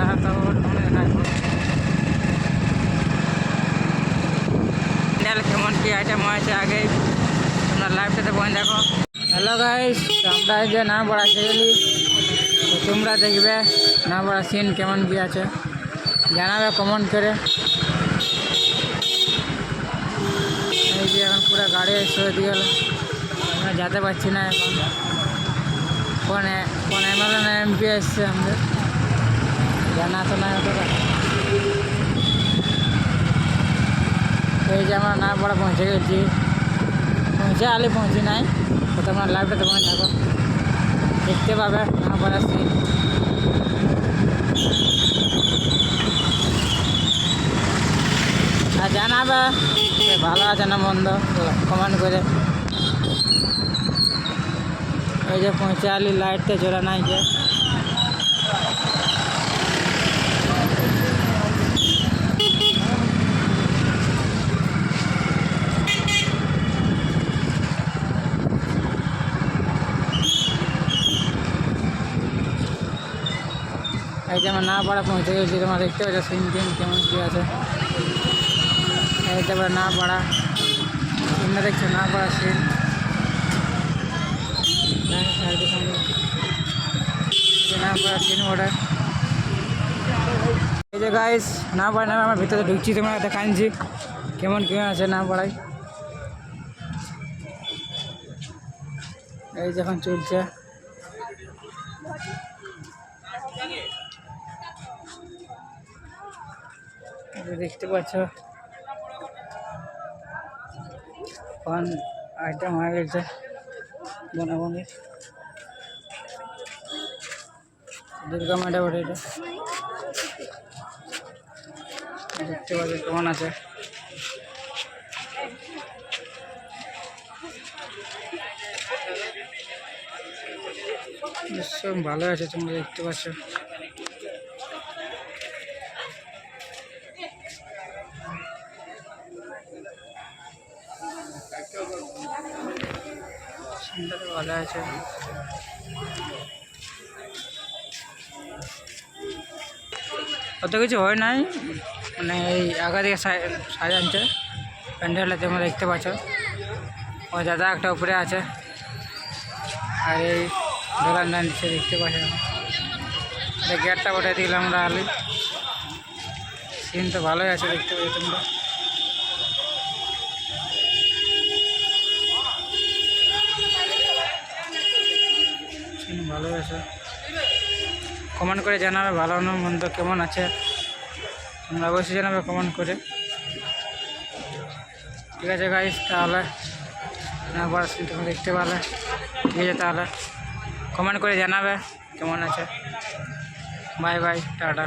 তো কেমন কি আইটেম হয়েছে আগেই তোমরা লাইভটাতে পয়েন্ট দেখো। হ্যালো গাইস, আমরা এই যে না বড়া গেলি, তো তোমরা দেখবে না বড়া সিন কেমন কি আছে, জানাবে কমেন্ট করে। এই যে এখন পুরো গাড়ি সরে দিয়ে গেল, আমরা যেতে পারছি না এখন। কোন এমএলএ না এমপি এসছে আমাদের জানা তো না অতটা। এই যে আমরা না পড়া পৌঁছে গেছি, পৌঁছি নাই, তো তোমরা লাইভটাতে পৌঁছে থাকো, দেখতে পাবে না পড়া সিন। আর জানাবে ভালো আছে না মন্দ কমেন্ট করে। এই যে পৌঁছে আলি, লাইটতে জোড়া নাই যে। এই যে আমার না পাড়া পৌঁছে গেছি, তোমরা দেখতে পাচ্ছ সিন টিন কেমন কী আছে। এই তারপরে না পাড়া তোমরা দেখছো না পাড়া সিন। না পাড়া সিন ওটা। এই যে গাইস না পাড়া নামে আমার ভিতরে ঢুকছি, তোমরা দেখাচ্ছি কেমন কেমন আছে না পাড়ায়। এই যখন চলছে দেখতে পাচ্ছ কোন আইটেম হয়ে গেছে বনাবনি। দুর্গা মেটা বটে এটা, দেখতে পাচ্ছ কেমন আছে। সব ভালো আছে, তোমরা দেখতে পাচ্ছ। ভালো আছে, অত কিছু হয় নাই, মানে এই আগা দিকে সাজাচ্ছে প্যান্ডেলটা, তোমরা দেখতে পাচ্ছ। ও দাদা একটা উপরে আছে, আর এই দোকানটা নিচে দেখতে পাচ্ছ। গেটটা বটে দিলাম আমরা আলি, সিন তো ভালোই আছে দেখতে পাচ্ছ তোমরা। সিন ভালো আছে, কমেন্ট করে জানাবে ভালো না মন্দ কেমন আছে, তোমরা অবশ্যই জানাবে কমেন্ট করে। ঠিক আছে গাইস, তাহলে না বড় সিন তোমরা দেখতে পারলে, ঠিক আছে তাহলে কমেন্ট করে জানাবে কেমন আছে। Bye bye, tata.